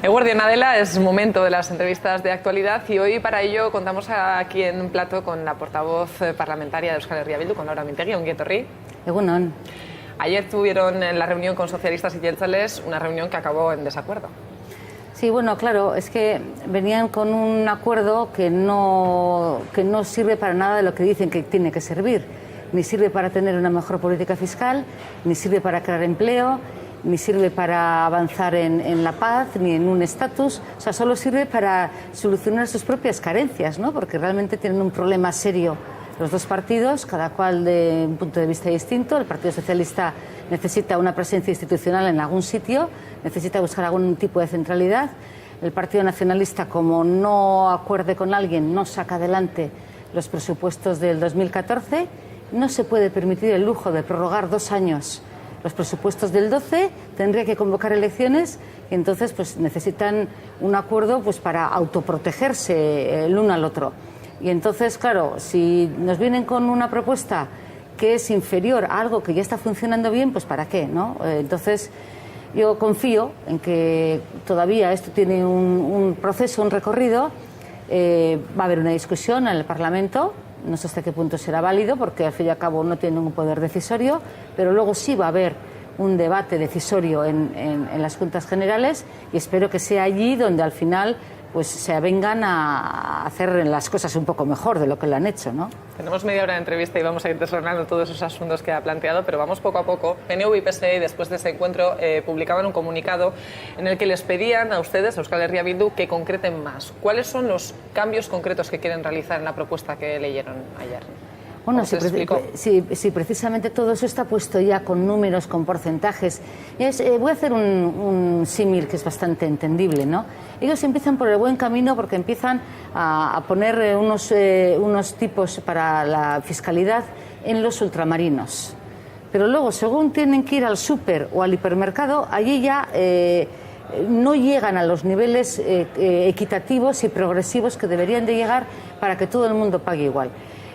Eguerdión, Adela, es momento de las entrevistas de actualidad y hoy para ello contamos aquí en plato con la portavoz parlamentaria de Euskal Herria Bildu, con Laura Mintegi. Ongi etorri. Egunon. Ayer tuvieron en la reunión con socialistas y jeltzales una reunión que acabó en desacuerdo. Sí, bueno, claro, es que venían con un acuerdo que no sirve para nada de lo que dicen que tiene que servir. Ni sirve para tener una mejor política fiscal, ni sirve para crear empleo, ni sirve para avanzar en la paz, ni en un estatus. O sea, solo sirve para solucionar sus propias carencias, ¿no? Porque realmente tienen un problema serio los dos partidos, cada cual de un punto de vista distinto. El Partido Socialista necesita una presencia institucional en algún sitio, necesita buscar algún tipo de centralidad. El Partido Nacionalista, como no acuerde con alguien, no saca adelante los presupuestos del 2014. No se puede permitir el lujo de prorrogar 2 años los presupuestos del 12, tendría que convocar elecciones y entonces pues necesitan un acuerdo pues para autoprotegerse el uno al otro. Y entonces, claro, si nos vienen con una propuesta que es inferior a algo que ya está funcionando bien, pues ¿para qué, no? Entonces, yo confío en que todavía esto tiene un proceso, un recorrido. Va a haber una discusión en el Parlamento. No sé hasta qué punto será válido, porque al fin y al cabo no tiene un poder decisorio, pero luego sí va a haber un debate decisorio en las Juntas Generales y espero que sea allí donde al final pues se avengan a hacer las cosas un poco mejor de lo que lo han hecho, ¿no? Tenemos media hora de entrevista y vamos a ir desgranando todos esos asuntos que ha planteado, pero vamos poco a poco. PNV y PSE, después de ese encuentro, publicaban un comunicado en el que les pedían a ustedes, a Euskal Herria Bildu, que concreten más. ¿Cuáles son los cambios concretos que quieren realizar en la propuesta que leyeron ayer? Bueno, sí, precisamente todo eso está puesto ya con números, con porcentajes. Voy a hacer un símil que es bastante entendible, ¿no? Ellos empiezan por el buen camino porque empiezan a poner unos tipos para la fiscalidad en los ultramarinos. Pero luego, según tienen que ir al súper o al hipermercado, allí ya no llegan a los niveles equitativos y progresivos que deberían de llegar para que todo el mundo pague igual.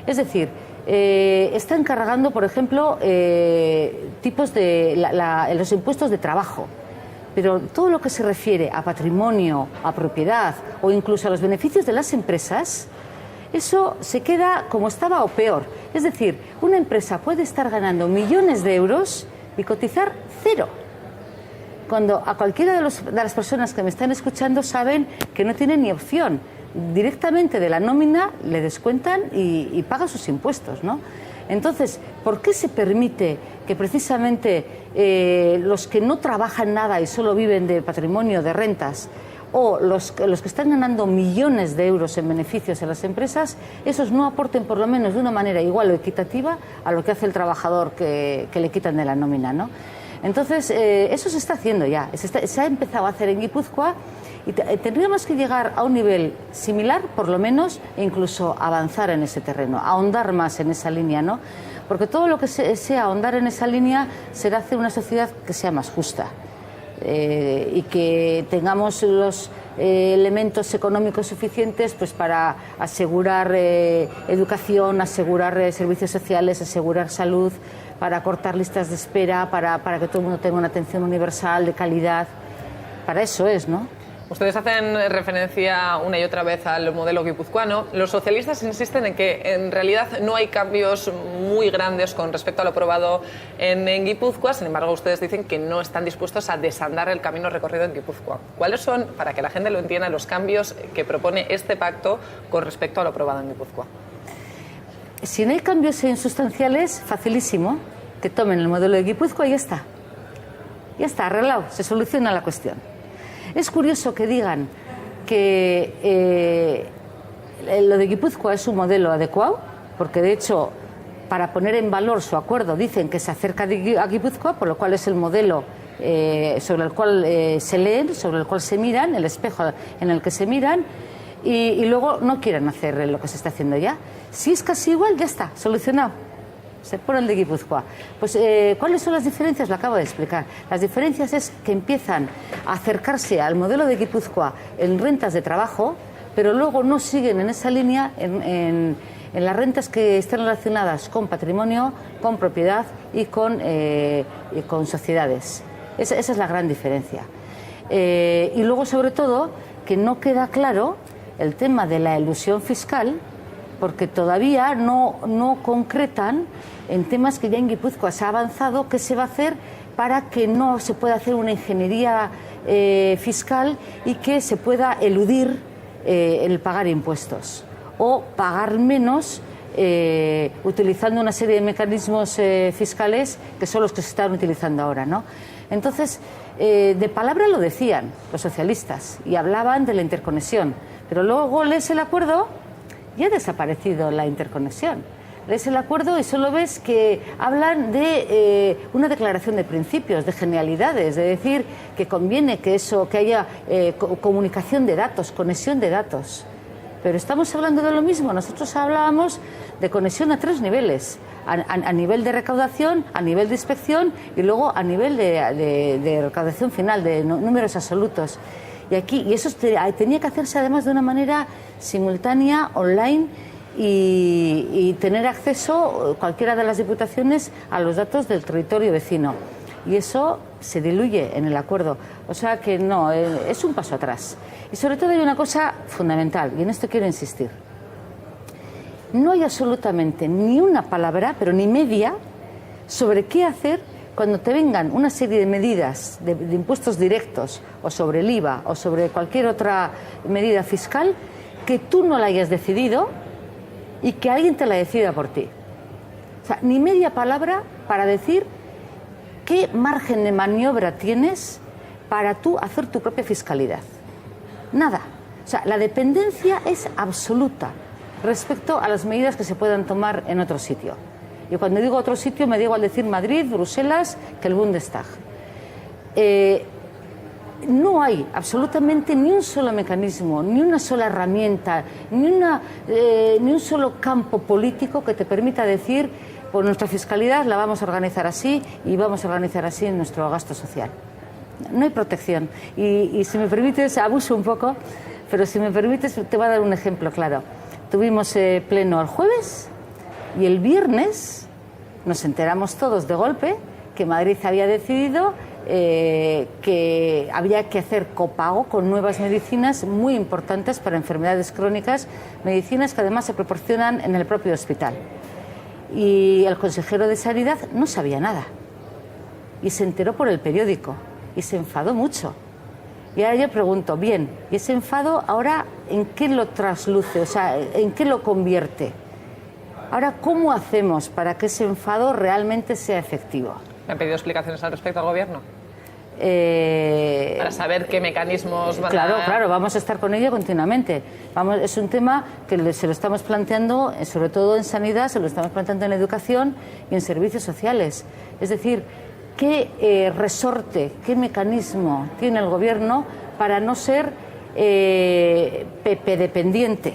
Es decir, están cargando, por ejemplo, tipos de los impuestos de trabajo, pero todo lo que se refiere a patrimonio, a propiedad o incluso a los beneficios de las empresas, eso se queda como estaba o peor. Es decir, una empresa puede estar ganando millones de euros y cotizar 0. Cuando a cualquiera de las personas que me están escuchando saben que no tienen ni opción. Directamente de la nómina le descuentan y paga sus impuestos, ¿no? Entonces, ¿por qué se permite que precisamente los que no trabajan nada y solo viven de patrimonio, de rentas, o los que están ganando millones de euros en beneficios en las empresas, esos no aporten por lo menos de una manera igual o equitativa a lo que hace el trabajador que le quitan de la nómina, ¿no? Entonces, eso se está haciendo ya, se ha empezado a hacer en Guipúzcoa. Y tendríamos que llegar a un nivel similar, por lo menos, e incluso avanzar en ese terreno, ahondar más en esa línea, ¿no? Porque todo lo que sea ahondar en esa línea será hacer una sociedad que sea más justa y que tengamos los elementos económicos suficientes pues para asegurar educación, asegurar servicios sociales, asegurar salud, para cortar listas de espera, para que todo el mundo tenga una atención universal de calidad. Para eso es, ¿no? Ustedes hacen referencia una y otra vez al modelo guipuzcoano. Los socialistas insisten en que en realidad no hay cambios muy grandes con respecto a lo aprobado en Guipúzcoa. Sin embargo, ustedes dicen que no están dispuestos a desandar el camino recorrido en Guipúzcoa. ¿Cuáles son, para que la gente lo entienda, los cambios que propone este pacto con respecto a lo aprobado en Guipúzcoa? Si no hay cambios sustanciales, facilísimo, que tomen el modelo de Guipúzcoa y ya está. Ya está, arreglado, se soluciona la cuestión. Es curioso que digan que lo de Guipúzcoa es un modelo adecuado, porque de hecho, para poner en valor su acuerdo, dicen que se acerca a Guipúzcoa, por lo cual es el modelo sobre el cual se leen, sobre el cual se miran, el espejo en el que se miran, y luego no quieren hacer lo que se está haciendo ya. Si es casi igual, ya está, solucionado. Se pone el de Guipúzcoa. Pues, ¿cuáles son las diferencias? Lo acabo de explicar. Las diferencias es que empiezan a acercarse al modelo de Guipúzcoa en rentas de trabajo, pero luego no siguen en esa línea en las rentas que estén relacionadas con patrimonio, con propiedad y con sociedades. Esa es la gran diferencia. Y luego, sobre todo, que no queda claro el tema de la elusión fiscal, porque todavía no concretan en temas que ya en Guipúzcoa se ha avanzado qué se va a hacer para que no se pueda hacer una ingeniería fiscal y que se pueda eludir el pagar impuestos o pagar menos utilizando una serie de mecanismos fiscales que son los que se están utilizando ahora, ¿no? Entonces, de palabra lo decían los socialistas y hablaban de la interconexión, pero luego lees el acuerdo y ha desaparecido la interconexión. Lees el acuerdo y solo ves que hablan de una declaración de principios, de genialidades, de decir que conviene que haya comunicación de datos, conexión de datos. Pero estamos hablando de lo mismo. Nosotros hablábamos de conexión a 3 niveles. A nivel de recaudación, a nivel de inspección y luego a nivel de recaudación final, de números absolutos. Y eso tenía que hacerse además de una manera simultánea, online, y tener acceso cualquiera de las diputaciones a los datos del territorio vecino. Y eso se diluye en el acuerdo. O sea que no, es un paso atrás. Y sobre todo hay una cosa fundamental, y en esto quiero insistir. No hay absolutamente ni una palabra, pero ni media, sobre qué hacer cuando te vengan una serie de medidas de impuestos directos, o sobre el IVA, o sobre cualquier otra medida fiscal, que tú no la hayas decidido y que alguien te la decida por ti. O sea, ni media palabra para decir qué margen de maniobra tienes para tú hacer tu propia fiscalidad. Nada. O sea, la dependencia es absoluta respecto a las medidas que se puedan tomar en otro sitio. Y cuando digo otro sitio me digo al decir Madrid, Bruselas, que el Bundestag. No hay absolutamente ni un solo mecanismo, ni una sola herramienta, ni un solo campo político que te permita decir, pues nuestra fiscalidad la vamos a organizar así y vamos a organizar así en nuestro gasto social. No hay protección. Y si me permites, abuso un poco, pero si me permites te voy a dar un ejemplo claro. Tuvimos pleno el jueves y el viernes nos enteramos todos de golpe que Madrid había decidido que había que hacer copago con nuevas medicinas muy importantes para enfermedades crónicas, medicinas que además se proporcionan en el propio hospital. Y el consejero de Sanidad no sabía nada y se enteró por el periódico y se enfadó mucho. Y ahora yo pregunto, bien, ¿y ese enfado ahora en qué lo trasluce? O sea, ¿en qué lo convierte? Ahora, ¿cómo hacemos para que ese enfado realmente sea efectivo? ¿Me han pedido explicaciones al respecto al Gobierno? Para saber qué mecanismos van a... Claro, vamos a estar con ello continuamente. Es un tema que se lo estamos planteando, sobre todo en sanidad, se lo estamos planteando en educación y en servicios sociales. Es decir, ¿qué resorte, qué mecanismo tiene el Gobierno para no ser PP dependiente?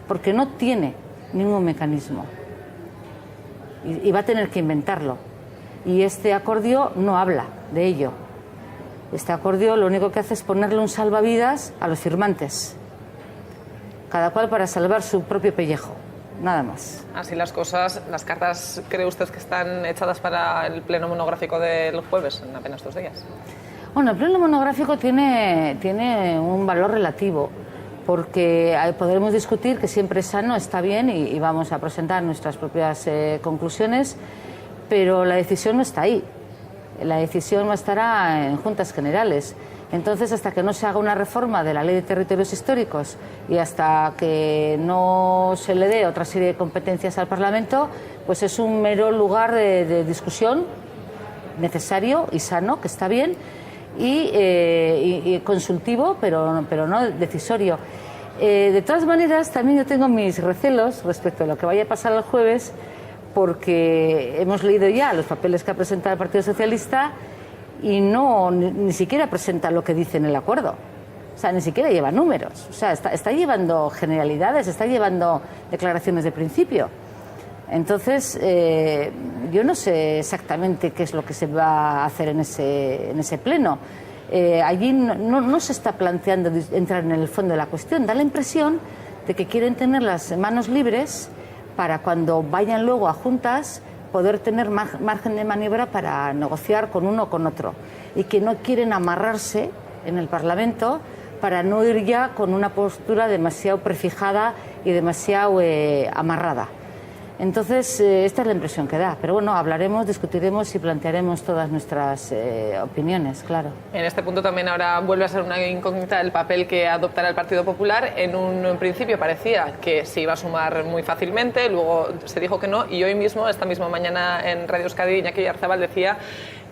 Porque no tiene ningún mecanismo y va a tener que inventarlo. Y este acordio no habla de ello. Este acordio lo único que hace es ponerle un salvavidas a los firmantes, cada cual para salvar su propio pellejo, nada más. Así las cosas, las cartas, ¿cree usted que están echadas para el pleno monográfico del jueves, en apenas 2 días? Bueno, el pleno monográfico tiene un valor relativo, porque podremos discutir que siempre es sano, está bien, y vamos a presentar nuestras propias conclusiones, pero la decisión no está ahí. La decisión estará en Juntas Generales. Entonces, hasta que no se haga una reforma de la Ley de Territorios Históricos y hasta que no se le dé otra serie de competencias al Parlamento, pues es un mero lugar de discusión necesario y sano, que está bien, y consultivo, pero no decisorio. De todas maneras, también yo tengo mis recelos respecto a lo que vaya a pasar el jueves, porque hemos leído ya los papeles que ha presentado el Partido Socialista y ni siquiera presenta lo que dice en el acuerdo. O sea, ni siquiera lleva números. O sea, está llevando generalidades, está llevando declaraciones de principio. Entonces, yo no sé exactamente qué es lo que se va a hacer en ese pleno. Allí no se está planteando entrar en el fondo de la cuestión. Da la impresión de que quieren tener las manos libres para cuando vayan luego a juntas poder tener margen de maniobra para negociar con uno o con otro, y que no quieren amarrarse en el Parlamento para no ir ya con una postura demasiado prefijada y demasiado amarrada. Entonces, esta es la impresión que da. Pero bueno, hablaremos, discutiremos y plantearemos todas nuestras opiniones, claro. En este punto también ahora vuelve a ser una incógnita el papel que adoptará el Partido Popular. En un principio parecía que se iba a sumar muy fácilmente, luego se dijo que no, y hoy mismo, esta misma mañana en Radio Euskadi, Iñaki Oyarzabal decía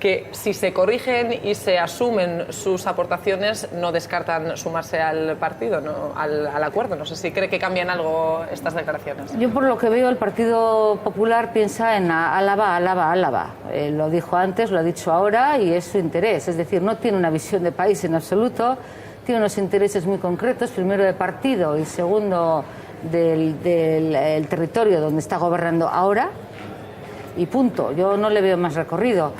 que si se corrigen y se asumen sus aportaciones, no descartan sumarse al partido, ¿no? al acuerdo. No sé si cree que cambian algo estas declaraciones. Yo, por lo que veo, el Partido Popular piensa en Álava, Álava, Álava. Lo dijo antes, lo ha dicho ahora, y es su interés. Es decir, no tiene una visión de país en absoluto, tiene unos intereses muy concretos, primero de partido y segundo del territorio donde está gobernando ahora, y punto. Yo no le veo más recorrido.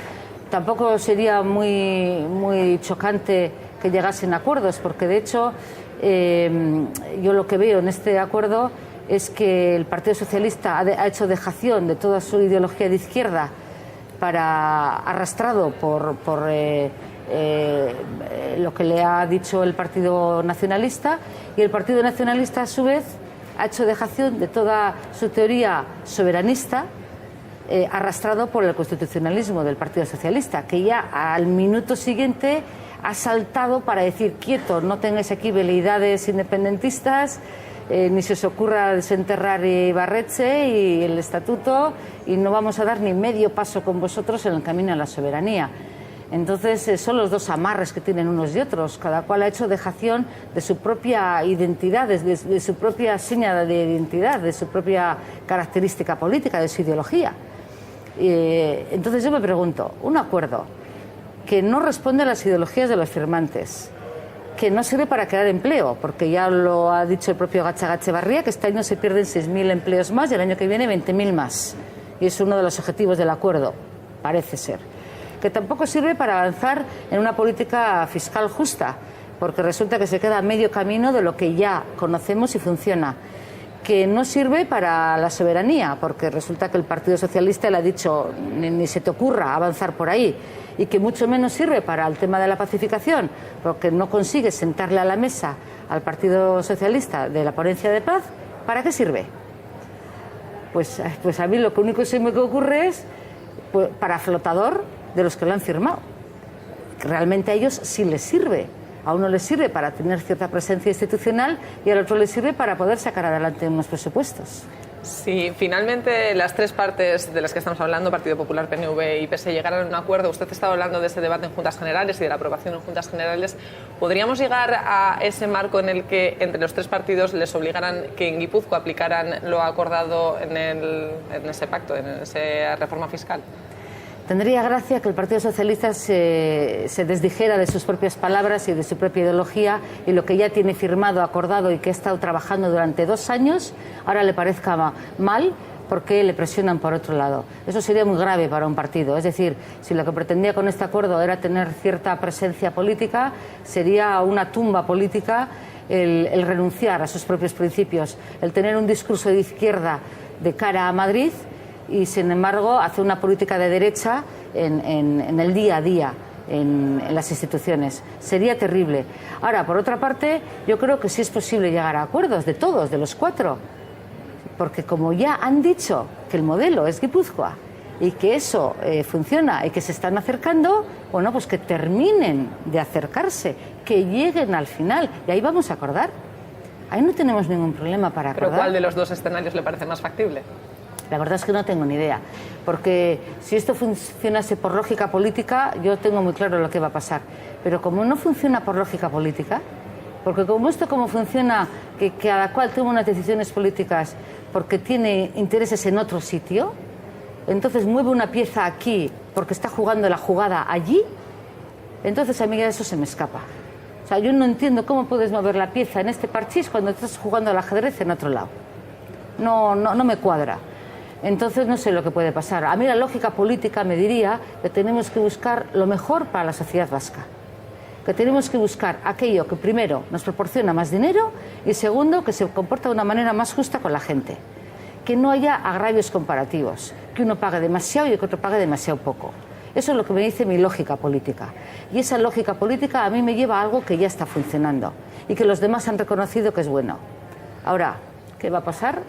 Tampoco sería muy chocante que llegasen a acuerdos, porque de hecho yo lo que veo en este acuerdo es que el Partido Socialista ha hecho dejación de toda su ideología de izquierda, arrastrado por lo que le ha dicho el Partido Nacionalista, y el Partido Nacionalista a su vez ha hecho dejación de toda su teoría soberanista, arrastrado por el constitucionalismo del Partido Socialista, que ya al minuto siguiente ha saltado para decir: quieto, no tengáis aquí veleidades independentistas, ni se os ocurra desenterrar Ibarretxe y el estatuto, y no vamos a dar ni medio paso con vosotros en el camino a la soberanía. Entonces son los dos amarres que tienen unos y otros. Cada cual ha hecho dejación de su propia identidad, de su propia seña de identidad, de su propia característica política, de su ideología. Entonces yo me pregunto, un acuerdo que no responde a las ideologías de los firmantes, que no sirve para crear empleo, porque ya lo ha dicho el propio Gatzagaetxebarria, que este año se pierden 6.000 empleos más y el año que viene 20.000 más, y es uno de los objetivos del acuerdo, parece ser. Que tampoco sirve para avanzar en una política fiscal justa, porque resulta que se queda a medio camino de lo que ya conocemos y funciona. Que no sirve para la soberanía, porque resulta que el Partido Socialista le ha dicho: ni se te ocurra avanzar por ahí. Y que mucho menos sirve para el tema de la pacificación, porque no consigue sentarle a la mesa al Partido Socialista de la ponencia de paz. ¿Para qué sirve? Pues a mí lo único que se me ocurre es para flotador de los que lo han firmado. Realmente a ellos sí les sirve. A uno les sirve para tener cierta presencia institucional y al otro les sirve para poder sacar adelante unos presupuestos. Si finalmente las tres partes de las que estamos hablando, Partido Popular, PNV y PS, llegaran a un acuerdo, usted estaba hablando de ese debate en Juntas Generales y de la aprobación en Juntas Generales, ¿podríamos llegar a ese marco en el que entre los tres partidos les obligaran que en Guipúzcoa aplicaran lo acordado en ese pacto, en esa reforma fiscal? Tendría gracia que el Partido Socialista se desdijera de sus propias palabras y de su propia ideología, y lo que ya tiene firmado, acordado y que ha estado trabajando durante 2 años, ahora le parezca mal porque le presionan por otro lado. Eso sería muy grave para un partido. Es decir, si lo que pretendía con este acuerdo era tener cierta presencia política, sería una tumba política el renunciar a sus propios principios, el tener un discurso de izquierda de cara a Madrid y, sin embargo, hacer una política de derecha en el día a día, en las instituciones. Sería terrible. Ahora, por otra parte, yo creo que sí es posible llegar a acuerdos de todos, de los 4, porque como ya han dicho que el modelo es Guipúzcoa y que eso funciona y que se están acercando, bueno, pues que terminen de acercarse, que lleguen al final, y ahí vamos a acordar. Ahí no tenemos ningún problema para acordar. ¿Pero cuál de los dos escenarios le parece más factible? La verdad es que no tengo ni idea, porque si esto funcionase por lógica política, yo tengo muy claro lo que va a pasar. Pero como no funciona por lógica política, porque como esto como funciona, que cada cual toma unas decisiones políticas porque tiene intereses en otro sitio, entonces mueve una pieza aquí porque está jugando la jugada allí, entonces a mí eso se me escapa. O sea, yo no entiendo cómo puedes mover la pieza en este parchís cuando estás jugando al ajedrez en otro lado. No me cuadra. Entonces no sé lo que puede pasar. A mí la lógica política me diría que tenemos que buscar lo mejor para la sociedad vasca. Que tenemos que buscar aquello que primero nos proporciona más dinero y segundo que se comporta de una manera más justa con la gente. Que no haya agravios comparativos. que uno pague demasiado y que otro pague demasiado poco. Eso es lo que me dice mi lógica política. Y esa lógica política a mí me lleva a algo que ya está funcionando y que los demás han reconocido que es bueno. Ahora, ¿qué va a pasar?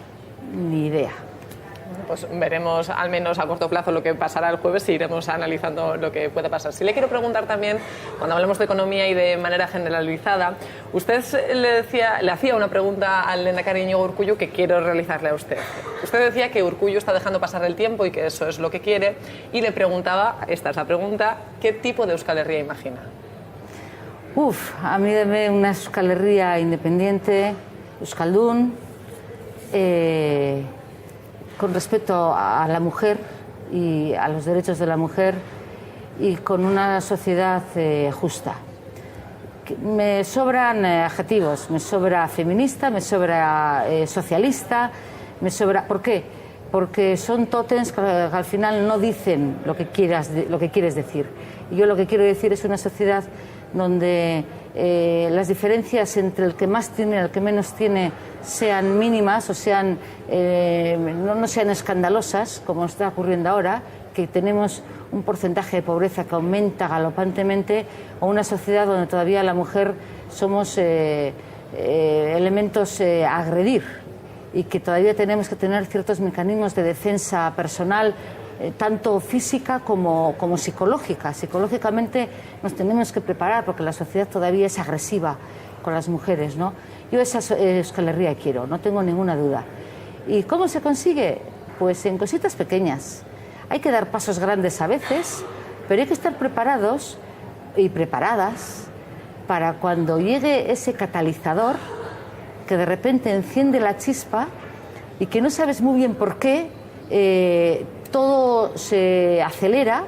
Ni idea. Pues veremos al menos a corto plazo lo que pasará el jueves y iremos analizando lo que puede pasar. Si le quiero preguntar también, cuando hablamos de economía y de manera generalizada, usted le hacía una pregunta al lehendakari Iñigo Urkullu que quiero realizarle a usted. Usted decía que Urkullu está dejando pasar el tiempo y que eso es lo que quiere, y le preguntaba, esta es la pregunta, ¿qué tipo de Euskal Herria imagina? A mí deme una Euskal Herria independiente, euskaldun, con respeto a la mujer y a los derechos de la mujer y con una sociedad justa. Me sobran adjetivos, me sobra feminista, me sobra socialista, me sobra... ¿Por qué? Porque son tótems que al final no dicen lo que quieres decir. Y yo lo que quiero decir es una sociedad donde las diferencias entre el que más tiene y el que menos tiene sean mínimas o sean, no sean escandalosas, como está ocurriendo ahora, que tenemos un porcentaje de pobreza que aumenta galopantemente, o una sociedad donde todavía la mujer somos elementos a agredir y que todavía tenemos que tener ciertos mecanismos de defensa personal, tanto física como psicológica. Psicológicamente nos tenemos que preparar porque la sociedad todavía es agresiva con las mujeres, ¿no? Yo esa Euskal Herria quiero, no tengo ninguna duda. ¿Y cómo se consigue? Pues en cositas pequeñas. Hay que dar pasos grandes a veces, pero hay que estar preparados y preparadas para cuando llegue ese catalizador que de repente enciende la chispa y que no sabes muy bien por qué, todo se acelera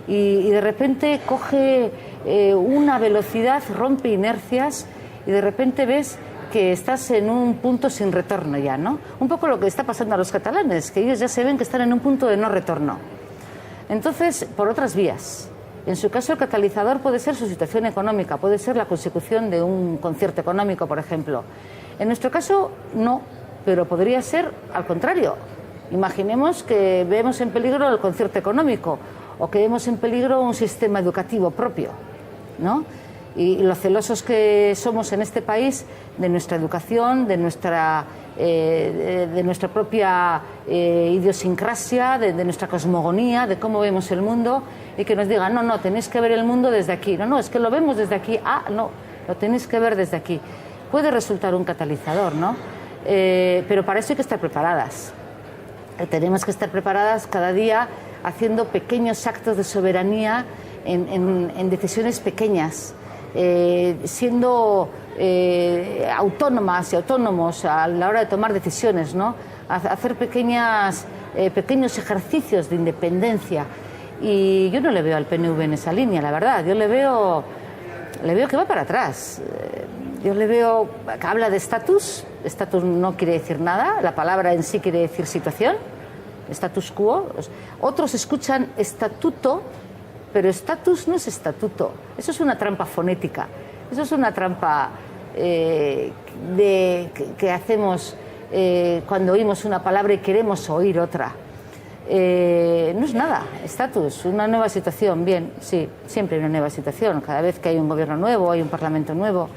y de repente coge una velocidad, rompe inercias y de repente ves que estás en un punto sin retorno ya, ¿no? Un poco lo que está pasando a los catalanes, que ellos ya se ven que están en un punto de no retorno. Entonces, por otras vías. En su caso, el catalizador puede ser su situación económica, puede ser la consecución de un concierto económico, por ejemplo. En nuestro caso, no, pero podría ser al contrario. Imaginemos que vemos en peligro el concierto económico o que vemos en peligro un sistema educativo propio, ¿no? Y lo celosos que somos en este país de nuestra educación, de nuestra propia idiosincrasia, de nuestra cosmogonía, de cómo vemos el mundo, y que nos digan, no, tenéis que ver el mundo desde aquí. No, es que lo vemos desde aquí. No, lo tenéis que ver desde aquí. Puede resultar un catalizador, ¿no? Pero para eso hay que estar preparadas. Tenemos que estar preparadas cada día haciendo pequeños actos de soberanía en decisiones pequeñas, siendo autónomas y autónomos a la hora de tomar decisiones, ¿no? Hacer pequeños ejercicios de independencia. Y yo no le veo al PNV en esa línea, la verdad. Yo le veo que va para atrás. Yo le veo que habla de estatus. Estatus no quiere decir nada, la palabra en sí quiere decir situación, status quo. Otros escuchan estatuto, pero estatus no es estatuto. Eso es una trampa fonética, eso es una trampa que hacemos cuando oímos una palabra y queremos oír otra. No es nada, estatus, una nueva situación, bien, sí, siempre hay una nueva situación, cada vez que hay un gobierno nuevo, hay un parlamento nuevo.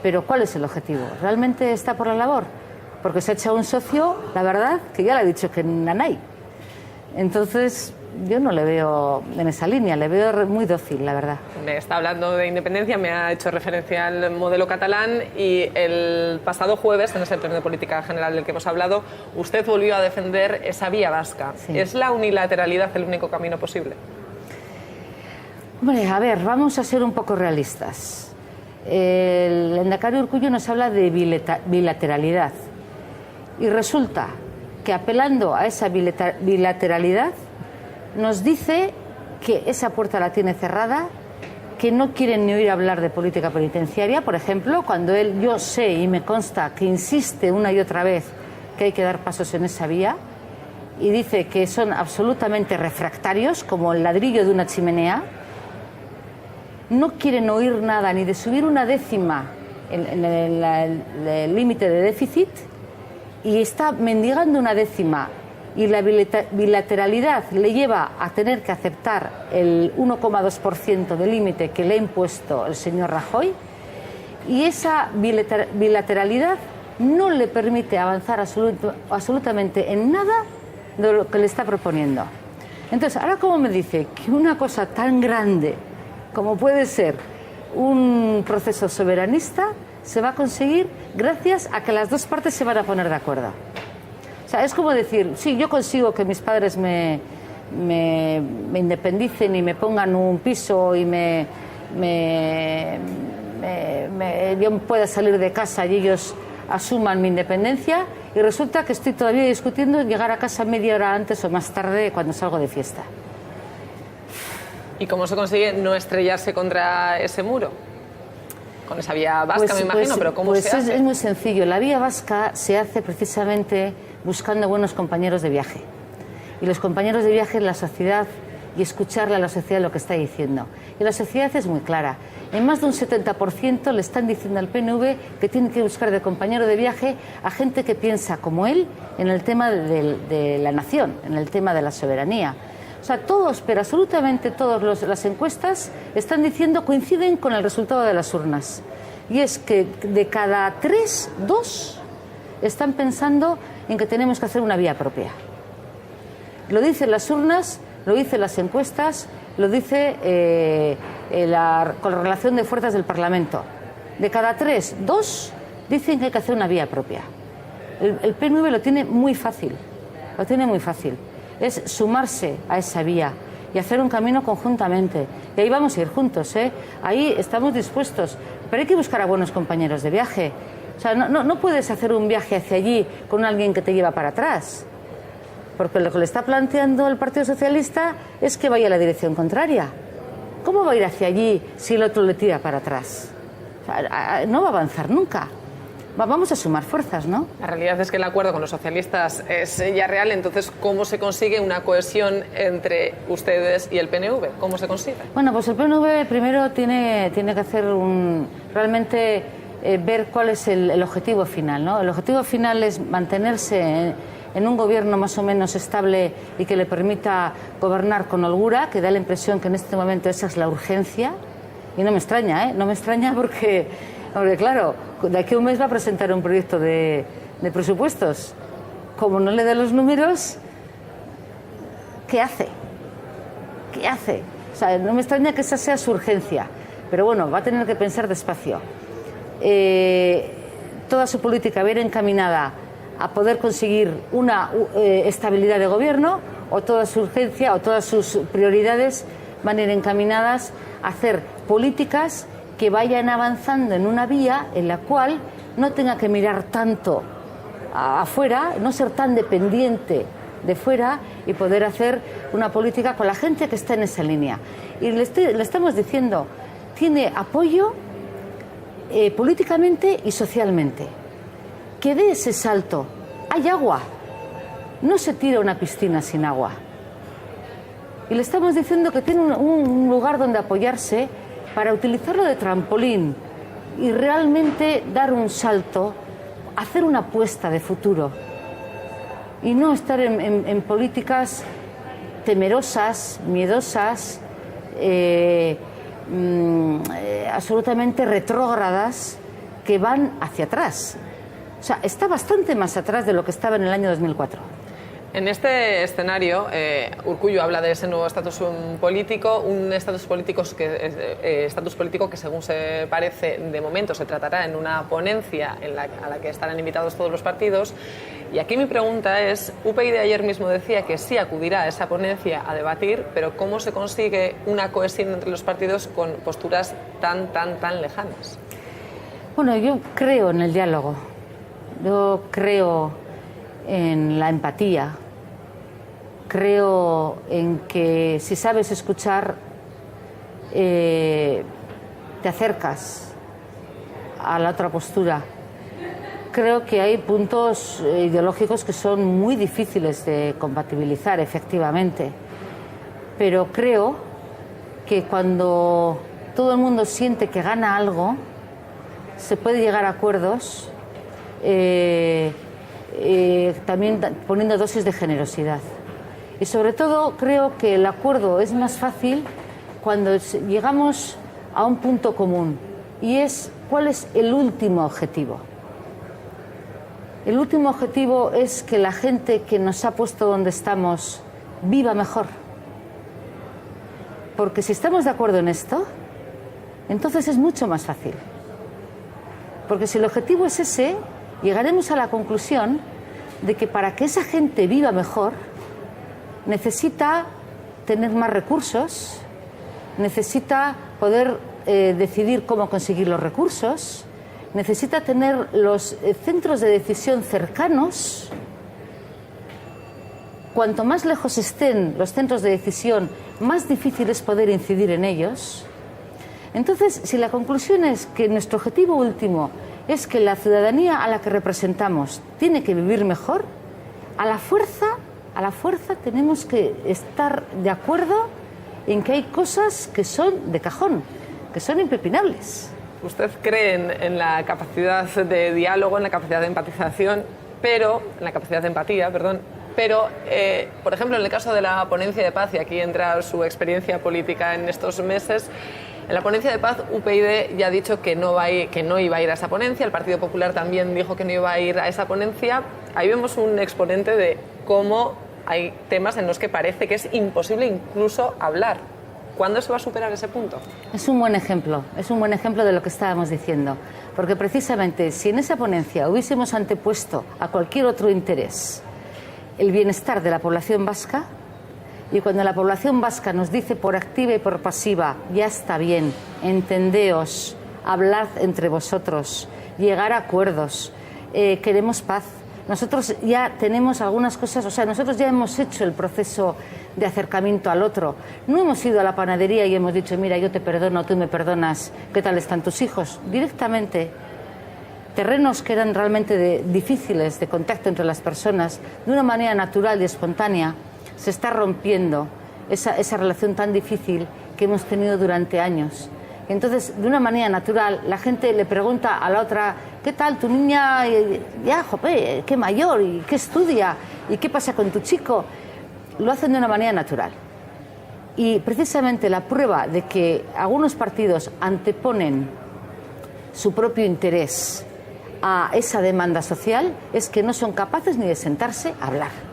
Pero ¿cuál es el objetivo? ¿Realmente está por la labor? Porque se ha echado un socio, la verdad, que ya le ha dicho que nanay. Entonces, yo no le veo en esa línea, le veo muy dócil, la verdad. Me está hablando de independencia, me ha hecho referencia al modelo catalán y el pasado jueves, en ese pleno de política general del que hemos hablado, usted volvió a defender esa vía vasca. Sí. ¿Es la unilateralidad el único camino posible? Hombre, a ver, vamos a ser un poco realistas. El lehendakari Urkullu nos habla de bilateralidad y resulta que apelando a esa bilateralidad nos dice que esa puerta la tiene cerrada, que no quieren ni oír hablar de política penitenciaria, por ejemplo, cuando yo sé y me consta que insiste una y otra vez que hay que dar pasos en esa vía y dice que son absolutamente refractarios como el ladrillo de una chimenea. No quieren oír nada ni de subir una décima en el límite de déficit y está mendigando una décima y la bilateralidad le lleva a tener que aceptar el 1,2% de límite que le ha impuesto el señor Rajoy, y esa bilateralidad no le permite avanzar absolutamente en nada de lo que le está proponiendo. Entonces, ahora como me dice que una cosa tan grande como puede ser un proceso soberanista se va a conseguir gracias a que las dos partes se van a poner de acuerdo. O sea, es como decir, sí, yo consigo que mis padres me independicen y me pongan un piso y yo pueda salir de casa y ellos asuman mi independencia, y resulta que estoy todavía discutiendo llegar a casa media hora antes o más tarde cuando salgo de fiesta. ¿Y cómo se consigue no estrellarse contra ese muro? Con esa vía vasca, me imagino, pero ¿cómo se hace? Es muy sencillo. La vía vasca se hace precisamente buscando buenos compañeros de viaje. Y los compañeros de viaje en la sociedad, y escucharle a la sociedad lo que está diciendo. Y la sociedad es muy clara. En más de un 70% le están diciendo al PNV que tiene que buscar de compañero de viaje a gente que piensa como él en el tema de la nación, en el tema de la soberanía. O sea, todos, pero absolutamente todas las encuestas están diciendo, coinciden con el resultado de las urnas. Y es que de cada 3, 2 están pensando en que tenemos que hacer una vía propia. Lo dicen las urnas, lo dicen las encuestas, lo dice la correlación de fuerzas del Parlamento. De cada 3, 2 dicen que hay que hacer una vía propia. El PNV lo tiene muy fácil, lo tiene muy fácil. Es sumarse a esa vía y hacer un camino conjuntamente. Y ahí vamos a ir juntos, ¿eh? Ahí estamos dispuestos. Pero hay que buscar a buenos compañeros de viaje. O sea, no puedes hacer un viaje hacia allí con alguien que te lleva para atrás. Porque lo que le está planteando el Partido Socialista es que vaya a la dirección contraria. ¿Cómo va a ir hacia allí si el otro le tira para atrás? O sea, no va a avanzar nunca. Vamos a sumar fuerzas, ¿no? La realidad es que el acuerdo con los socialistas es ya real, entonces, ¿cómo se consigue una cohesión entre ustedes y el PNV? ¿Cómo se consigue? Bueno, pues el PNV primero tiene que hacer realmente ver cuál es el objetivo final, ¿no? El objetivo final es mantenerse en un gobierno más o menos estable y que le permita gobernar con holgura, que da la impresión que en este momento esa es la urgencia. Y no me extraña, ¿eh? No me extraña porque claro, de aquí a un mes va a presentar un proyecto de presupuestos. Como no le dé los números, ¿qué hace? ¿Qué hace? O sea, no me extraña que esa sea su urgencia. Pero bueno, va a tener que pensar despacio. Toda su política va a ir encaminada a poder conseguir una estabilidad de gobierno, o toda su urgencia o todas sus prioridades van a ir encaminadas a hacer políticas que vayan avanzando en una vía en la cual no tenga que mirar tanto afuera, no ser tan dependiente de fuera y poder hacer una política con la gente que está en esa línea. Y le estamos diciendo, tiene apoyo políticamente y socialmente. Que dé ese salto. Hay agua. No se tira una piscina sin agua. Y le estamos diciendo que tiene un lugar donde apoyarse para utilizarlo de trampolín y realmente dar un salto, hacer una apuesta de futuro y no estar en políticas temerosas, miedosas, absolutamente retrógradas que van hacia atrás. O sea, está bastante más atrás de lo que estaba en el año 2004. En este escenario, Urkullu habla de ese nuevo estatus político, un estatus político que, según se parece, de momento se tratará en una ponencia a la que estarán invitados todos los partidos. Y aquí mi pregunta es, UPyD ayer mismo decía que sí acudirá a esa ponencia a debatir, pero ¿cómo se consigue una cohesión entre los partidos con posturas tan lejanas? Bueno, yo creo en el diálogo, yo creo en la empatía, creo en que si sabes escuchar te acercas a la otra postura. Creo que hay puntos ideológicos que son muy difíciles de compatibilizar, efectivamente, pero creo que cuando todo el mundo siente que gana algo, se puede llegar a acuerdos también poniendo dosis de generosidad. Y sobre todo creo que el acuerdo es más fácil cuando llegamos a un punto común, y es cuál es el último objetivo. El último objetivo es que la gente que nos ha puesto donde estamos viva mejor. Porque si estamos de acuerdo en esto, entonces es mucho más fácil. Porque si el objetivo es ese, llegaremos a la conclusión de que para que esa gente viva mejor, necesita tener más recursos, necesita poder decidir cómo conseguir los recursos, necesita tener los centros de decisión cercanos. Cuanto más lejos estén los centros de decisión, más difícil es poder incidir en ellos. Entonces, si la conclusión es que nuestro objetivo último es que la ciudadanía a la que representamos tiene que vivir mejor, a la fuerza tenemos que estar de acuerdo en que hay cosas que son de cajón, que son impepinables. ¿Usted cree en la capacidad de diálogo, en la capacidad de empatización, en la capacidad de empatía, pero, por ejemplo, en el caso de la ponencia de paz, y aquí entra su experiencia política en estos meses, en la ponencia de paz UPyD ya ha dicho que no iba a ir a esa ponencia, el Partido Popular también dijo que no iba a ir a esa ponencia. Ahí vemos un exponente de cómo hay temas en los que parece que es imposible incluso hablar. ¿Cuándo se va a superar ese punto? Es un buen ejemplo de lo que estábamos diciendo, porque precisamente si en esa ponencia hubiésemos antepuesto a cualquier otro interés el bienestar de la población vasca, y cuando la población vasca nos dice por activa y por pasiva, ya está bien, entendeos, hablad entre vosotros, llegar a acuerdos, queremos paz. Nosotros ya tenemos algunas cosas, nosotros ya hemos hecho el proceso de acercamiento al otro. No hemos ido a la panadería y hemos dicho, mira, yo te perdono, tú me perdonas, ¿qué tal están tus hijos? Directamente, terrenos que eran realmente difíciles de contacto entre las personas, de una manera natural y espontánea, se está rompiendo esa relación tan difícil que hemos tenido durante años. Entonces, de una manera natural, la gente le pregunta a la otra, ¿qué tal tu niña? Ya, jope, qué mayor, y qué estudia, y qué pasa con tu chico. Lo hacen de una manera natural. Y precisamente la prueba de que algunos partidos anteponen su propio interés a esa demanda social es que no son capaces ni de sentarse a hablar.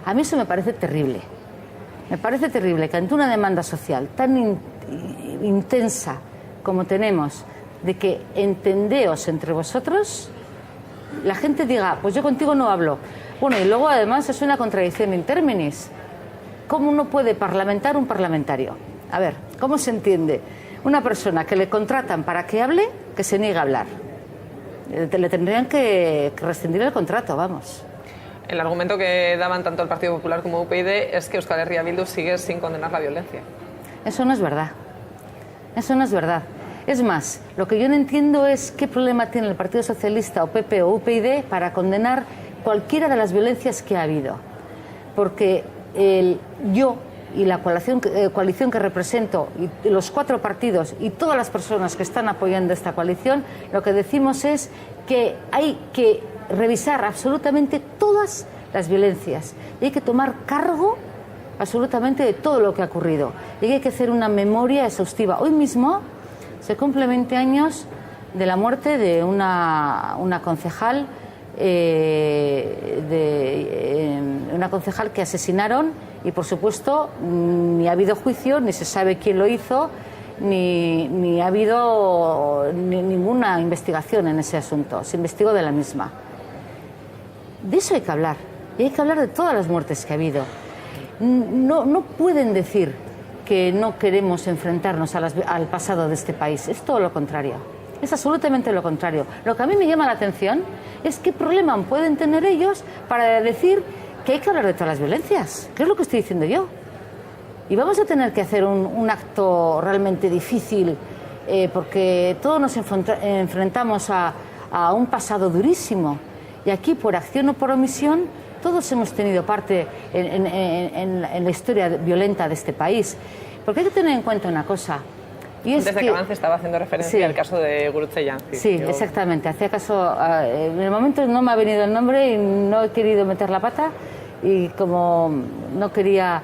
A mí eso me parece terrible. Me parece terrible que ante una demanda social tan intensa como tenemos, de que entendeos entre vosotros, la gente diga, pues yo contigo no hablo. Bueno, y luego además es una contradicción in terminis. ¿Cómo uno puede parlamentar un parlamentario? A ver, ¿cómo se entiende? Una persona que le contratan para que hable, que se niega a hablar. Le tendrían que rescindir el contrato, vamos. El argumento que daban tanto el Partido Popular como UPyD es que Euskal Herria Bildu sigue sin condenar la violencia. Eso no es verdad. Eso no es verdad. Es más, lo que yo no entiendo es qué problema tiene el Partido Socialista o PP o UPyD para condenar cualquiera de las violencias que ha habido. Porque yo y la coalición que represento, y los 4 partidos y todas las personas que están apoyando esta coalición, lo que decimos es que hay que revisar absolutamente todas las violencias y hay que tomar cargo absolutamente de todo lo que ha ocurrido y hay que hacer una memoria exhaustiva. Hoy mismo se cumplen 20 años de la muerte de una concejal una concejal que asesinaron y por supuesto ni ha habido juicio, ni se sabe quién lo hizo, ni ha habido ninguna investigación en ese asunto. Se investigó de la misma. De eso hay que hablar, y hay que hablar de todas las muertes que ha habido. No pueden decir que no queremos enfrentarnos al pasado de este país. Es todo lo contrario. Es absolutamente lo contrario. Lo que a mí me llama la atención es qué problema pueden tener ellos para decir que hay que hablar de todas las violencias. ¿Qué es lo que estoy diciendo yo? Y vamos a tener que hacer un acto realmente difícil porque todos nos enfrentamos a un pasado durísimo. Y aquí, por acción o por omisión, todos hemos tenido parte en la historia violenta de este país. Porque hay que tener en cuenta una cosa. Y antes de que avance estaba haciendo referencia al caso de Gurutze Yancy. Sí, exactamente. Hacía caso, en el momento no me ha venido el nombre y no he querido meter la pata, y como no quería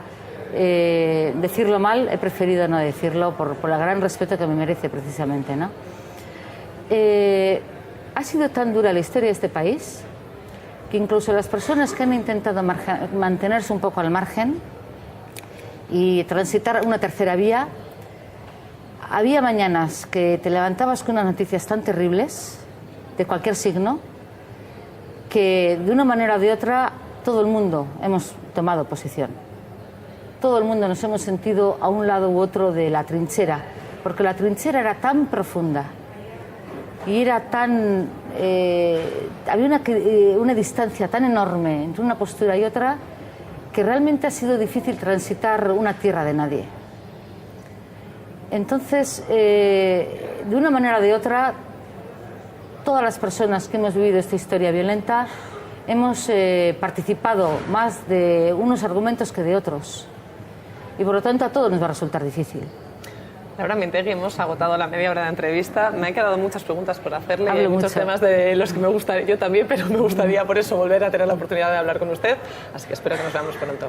decirlo mal, he preferido no decirlo por el gran respeto que me merece precisamente, ¿no? Ha sido tan dura la historia de este país que incluso las personas que han intentado mantenerse un poco al margen y transitar una tercera vía, había mañanas que te levantabas con unas noticias tan terribles, de cualquier signo, que de una manera o de otra todo el mundo hemos tomado posición. Todo el mundo nos hemos sentido a un lado u otro de la trinchera, porque la trinchera era tan profunda y era tan... había una distancia tan enorme entre una postura y otra que realmente ha sido difícil transitar una tierra de nadie. Entonces, de una manera o de otra, todas las personas que hemos vivido esta historia violenta hemos participado más de unos argumentos que de otros. Y por lo tanto a todos nos va a resultar difícil. Laura Mintegi, hemos agotado la media hora de entrevista. Me han quedado muchas preguntas por hacerle. Hablo muchos mucho. temas de los que me gustaría, yo también, pero me gustaría por eso volver a tener la oportunidad de hablar con usted. Así que espero que nos veamos pronto.